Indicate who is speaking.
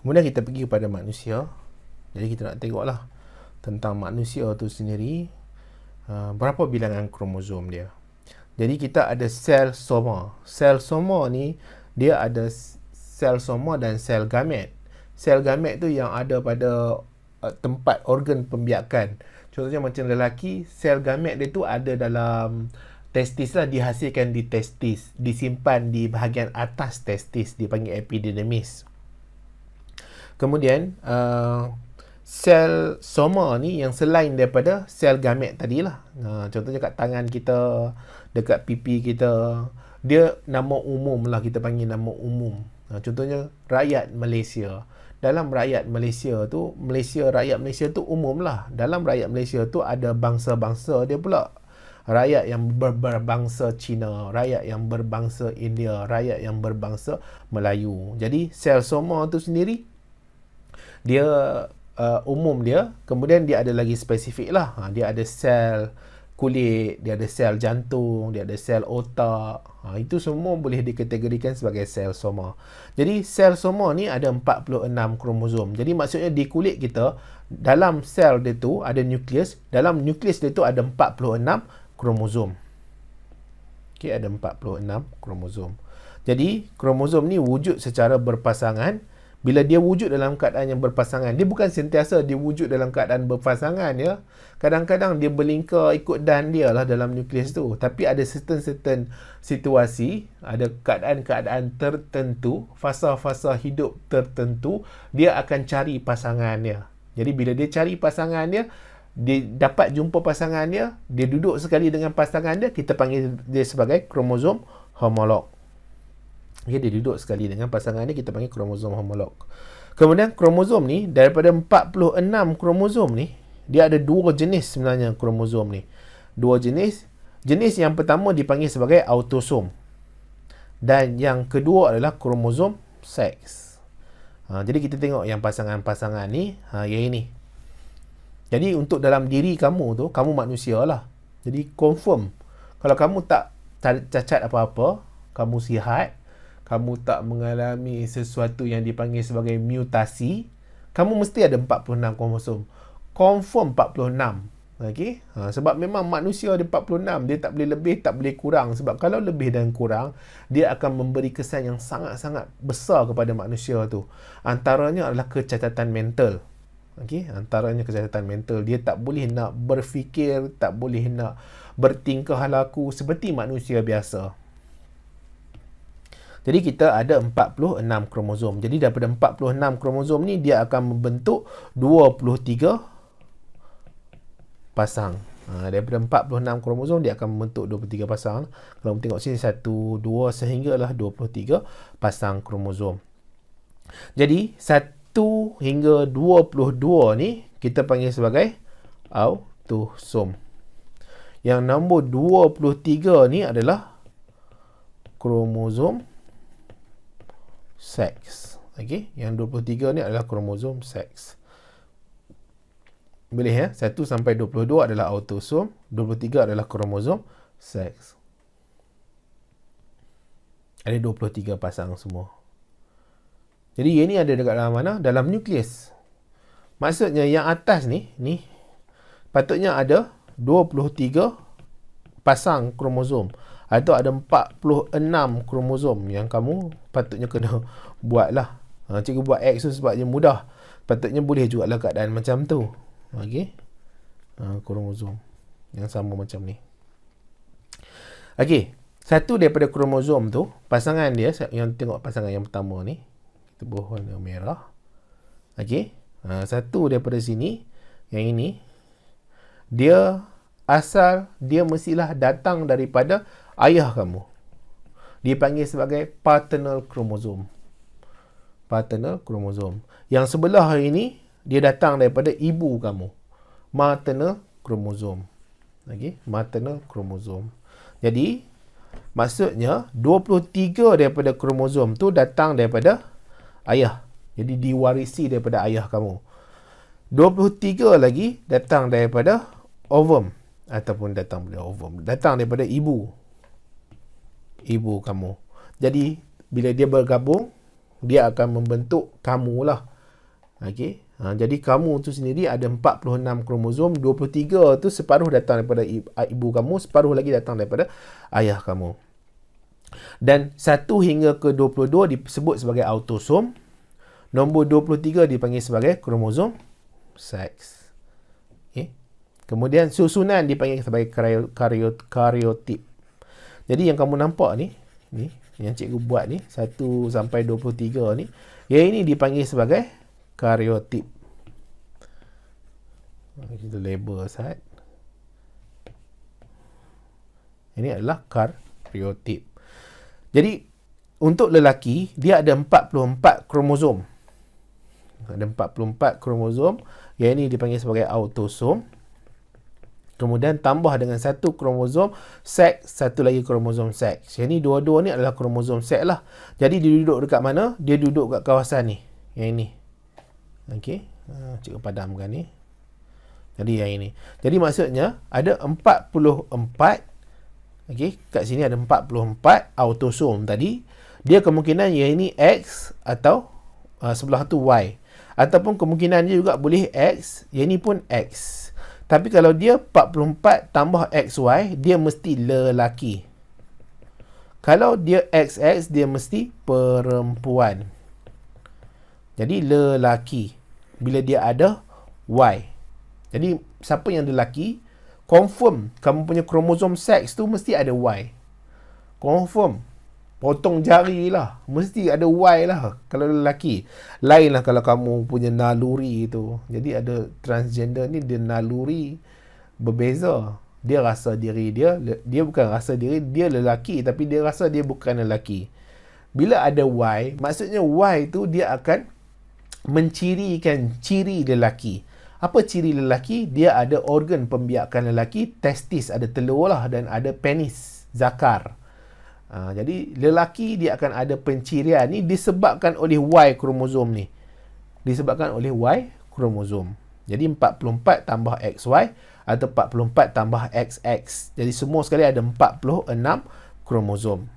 Speaker 1: Kemudian kita pergi kepada manusia. Jadi kita nak tengoklah tentang manusia tu sendiri, berapa bilangan kromosom dia. Jadi kita ada sel soma. Sel soma ni dia ada sel soma dan sel gamet. Sel gamet tu yang ada pada tempat organ pembiakan. Contohnya macam lelaki, sel gamet dia tu ada dalam testis lah, dihasilkan di testis, disimpan di bahagian atas testis, dipanggil epididymis. Kemudian sel soma ni yang selain daripada sel gamet tadilah. Contohnya kat tangan kita, dekat pipi kita, dia nama umum lah, kita panggil nama umum. Contohnya rakyat Malaysia. Dalam rakyat Malaysia tu, rakyat Malaysia tu umum lah. Dalam rakyat Malaysia tu ada bangsa-bangsa dia pula. Rakyat yang berbangsa Cina, rakyat yang berbangsa India, rakyat yang berbangsa Melayu. Jadi sel soma tu sendiri dia umum dia. Kemudian dia ada lagi spesifik lah. Dia ada sel kulit, dia ada sel jantung, dia ada sel otak. Itu semua boleh dikategorikan sebagai sel soma. Jadi sel soma ni ada 46 kromosom. Jadi maksudnya di kulit kita, dalam sel dia tu ada nukleus. Dalam nukleus dia tu ada 46 kromosom. Okey, ada 46 kromosom. Jadi kromosom ni wujud secara berpasangan. Bila dia wujud dalam keadaan yang berpasangan, dia bukan sentiasa dia wujud dalam keadaan berpasangan ya. Kadang-kadang dia berlingkar ikut dan dia lah dalam nukleus tu. Tapi ada certain situasi, ada keadaan-keadaan tertentu, fasa-fasa hidup tertentu, dia akan cari pasangan dia. Jadi bila dia cari pasangan dia dapat jumpa pasangan dia duduk sekali dengan pasangan dia, kita panggil dia sebagai kromosom homolog. Okay, dia duduk sekali dengan pasangan ni, kita panggil kromosom homolog. Kemudian kromosom ni, daripada 46 kromosom ni, dia ada dua jenis sebenarnya kromosom ni. Dua jenis. Jenis yang pertama dipanggil sebagai autosom. Dan yang kedua adalah kromosom seks. Jadi kita tengok yang pasangan-pasangan ni, yang ini. Jadi untuk dalam diri kamu tu, kamu manusia lah. Jadi confirm. Kalau kamu tak cacat apa-apa, kamu sihat, kamu tak mengalami sesuatu yang dipanggil sebagai mutasi, kamu mesti ada 46 kromosom. Confirm 46. Okey? Sebab memang manusia ada 46. Dia tak boleh lebih, tak boleh kurang. Sebab kalau lebih dan kurang, dia akan memberi kesan yang sangat-sangat besar kepada manusia tu. Antaranya adalah kecacatan mental. Okey? Antaranya kecacatan mental. Dia tak boleh nak berfikir, tak boleh nak bertingkah laku seperti manusia biasa. Jadi kita ada 46 kromosom. Jadi daripada 46 kromosom ni, dia akan membentuk 23 pasang. Daripada 46 kromosom, dia akan membentuk 23 pasang. Kalau kita tengok sini, 1, 2 sehinggalah 23 pasang kromosom. Jadi 1 hingga 22 ni kita panggil sebagai autosom. Yang nombor 23 ni adalah kromosom seks. Okey, yang 23 ni adalah kromosom seks. Boleh ya? 1 sampai 22 adalah autosom, 23 adalah kromosom seks. Ada 23 pasang semua. Jadi ini ada dekat dalam mana? Dalam nukleus. Maksudnya yang atas ni patutnya ada 23 pasang kromosom. Atau ada 46 kromosom yang kamu patutnya kena buat lah. Cikgu buat X tu sebabnya mudah. Patutnya boleh juga lah keadaan macam tu. Okey. Kromosom yang sama macam ni. Okey. Satu daripada kromosom tu, pasangan dia, yang tengok pasangan yang pertama ni, kita buat warna merah. Okey. Satu daripada sini, yang ini, dia mestilah datang daripada ayah kamu. Dipanggil sebagai paternal kromosom. Paternal kromosom. Yang sebelah ini, dia datang daripada ibu kamu. Maternal kromosom. Okey, maternal kromosom. Jadi, maksudnya 23 daripada kromosom tu datang daripada ayah. Jadi diwarisi daripada ayah kamu. 23 lagi datang daripada ovum ataupun datang daripada ibu kamu. Jadi bila dia bergabung, dia akan membentuk kamu lah. Okey. Jadi kamu tu sendiri ada 46 kromosom, 23 tu separuh datang daripada ibu kamu, separuh lagi datang daripada ayah kamu. Dan 1 hingga ke 22 disebut sebagai autosom. Nombor 23 dipanggil sebagai kromosom seks. Okay. Kemudian susunan dipanggil sebagai karyotip. Jadi yang kamu nampak ni yang cikgu buat ni 1 sampai 23 ni, yang ini dipanggil sebagai karyotip. Kita label aside. Ini adalah karyotip. Jadi untuk lelaki dia ada 44 kromosom. Ada 44 kromosom. Yang ini dipanggil sebagai autosom. Kemudian tambah dengan 1 kromosom seks, 1 lagi kromosom seks. Yang ni dua-dua ni adalah kromosom seks lah. Jadi dia duduk dekat mana? Dia duduk kat kawasan ni. Yang ini. Okey. Cikgu padamkan ni. Jadi yang ini. Jadi maksudnya ada 44. Okey. Kat sini ada 44 autosom tadi. Dia kemungkinan yang ini X atau sebelah tu Y. Ataupun kemungkinan dia juga boleh X. Yang ini pun X. Tapi kalau dia 44 tambah XY, dia mesti lelaki. Kalau dia XX, dia mesti perempuan. Jadi lelaki. Bila dia ada Y. Jadi siapa yang lelaki, confirm kamu punya kromosom seks tu mesti ada Y. Confirm. Potong jari lah. Mesti ada Y lah kalau lelaki. Lain lah kalau kamu punya naluri tu. Jadi ada transgender ni, dia naluri berbeza. Dia rasa diri dia bukan rasa diri dia lelaki, tapi dia rasa dia bukan lelaki. Bila ada Y, maksudnya Y tu dia akan mencirikan ciri lelaki. Apa ciri lelaki? Dia ada organ pembiakan lelaki, testis, ada telur lah, dan ada penis, zakar. Jadi lelaki dia akan ada pencirian ni disebabkan oleh Y kromosom ni. Disebabkan oleh Y kromosom. Jadi 44 tambah XY atau 44 tambah XX. Jadi semua sekali ada 46 kromosom.